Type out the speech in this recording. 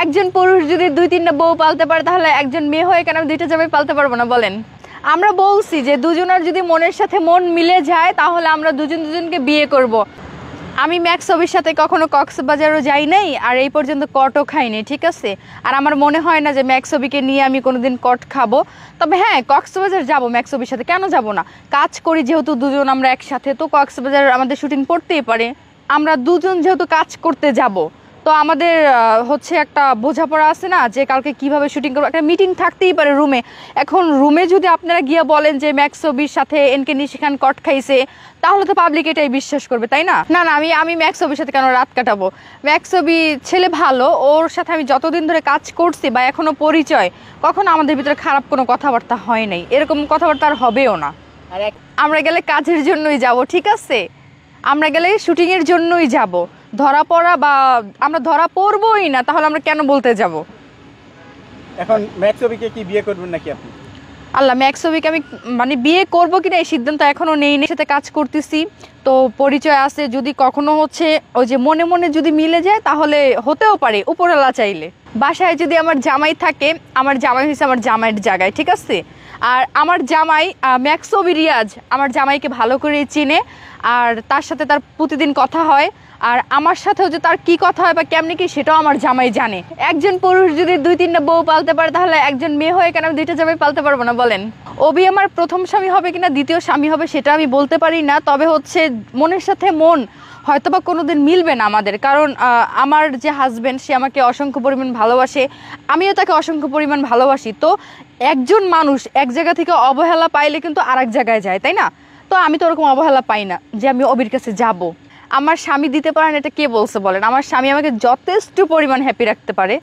একজন পুরুষ যদি 2-3টা বউ পালতে পারে তাহলে একজন মেয়ে হয়ে কেন 2টা জামাই পালতে পারবো না বলেন? আমরা বলছি যে দুজনের যদি মনের সাথে মন মিলে যায় তাহলে আমরা দুজনকে বিয়ে করব। আমি ম্যাক্সবির সাথে কখনো কক্সবাজারও যাই নাই, আর এই পর্যন্ত কটও খাইনি, ঠিক আছে? আর আমার মনে হয় না যে ম্যাক্সবিকে নিয়ে আমি কোনোদিন কট খাবো। তবে হ্যাঁ, কক্সবাজার যাবো ম্যাক্সবির সাথে, কেন যাব না? কাজ করি যেহেতু দুজন আমরা একসাথে, তো কক্সবাজার আমাদের শুটিং পড়তেই পারে। আমরা দুজন যেহেতু কাজ করতে যাব, তো আমাদের হচ্ছে একটা বোঝাপড়া আছে না যে কালকে কিভাবে শুটিং করবো, একটা মিটিং থাকতেই পারে রুমে। এখন রুমে যদি আপনারা গিয়ে বলেন যে ম্যাক্সবির সাথে এনকে নিশিখান কট খাইছে, তাহলে তো পাবলিক এটাই বিশ্বাস করবে, তাই না? না না, আমি ম্যাক্সবির সাথে কেন রাত কাটাবো? ম্যাক্সবি ছেলে ভালো, ওর সাথে আমি যতদিন ধরে কাজ করছি বা এখনো পরিচয়, কখনো আমাদের ভিতরে খারাপ কোনো কথাবার্তা হয় নাই, এরকম কথাবার্তা আর হবেও না। আমরা গেলে কাজের জন্যই যাব, ঠিক আছে? আমরা গেলে শুটিংয়ের জন্যই যাব, ধরা পড়া বা আমরা ধরা পড়বই না, তাহলে আমরা কেন বলতে যাব? এখন ম্যাক্সবিকে কি বিয়ে করবেন নাকি আপনি? আল্লাহ, ম্যাক্সবিকে আমি মানে বিয়ে করবো কিনা এই সিদ্ধান্ত এখনো নেই। সাথে কাজ করতেছি, তো পরিচয় আছে, যদি কখনো হচ্ছে ওই যে মনে মনে যদি মিলে যায় তাহলে হতেও পারে, উপরওয়ালা চাইলে। বাসায় যদি আমার জামাই থাকে, আমার জামাই হয়েছে আমার জামাইয়ের জায়গায়, ঠিক আছে? আর আমার জামাই ম্যাক্সবি রিয়াজ আমার জামাইকে ভালো করে চিনে, আর তার সাথে তার প্রতিদিন কথা হয়, আর আমার সাথেও যে তার কি কথা হয় বা কেমনি কি সেটাও আমার জামাই জানে। একজন পুরুষ যদি 2-3টা বউ পালতে পারে তাহলে একজন মেয়ে হয়ে কেন আমি 2টা জামাই পালতে পারবো না বলেন? অভি আমার প্রথম স্বামী হবে কিনা দ্বিতীয় স্বামী হবে সেটা আমি বলতে পারি না, তবে হচ্ছে মনের সাথে মন হয়তোবা কোনোদিন মিলবে না আমাদের, কারণ আমার যে হাজব্যান্ড সে আমাকে অসংখ্য পরিমাণ ভালোবাসে, আমিও তাকে অসংখ্য পরিমাণ ভালোবাসি। তো একজন মানুষ এক জায়গা থেকে অবহেলা পাইলে কিন্তু আর এক জায়গায় যায়, তাই না? তো আমি তো ওরকম অবহেলা পাই না যে আমি অবির কাছে যাব। আমার স্বামী দিতে পারেন এটা কে বলছে বলেন? আমার স্বামী আমাকে যথেষ্ট পরিমাণ হ্যাপি রাখতে পারে।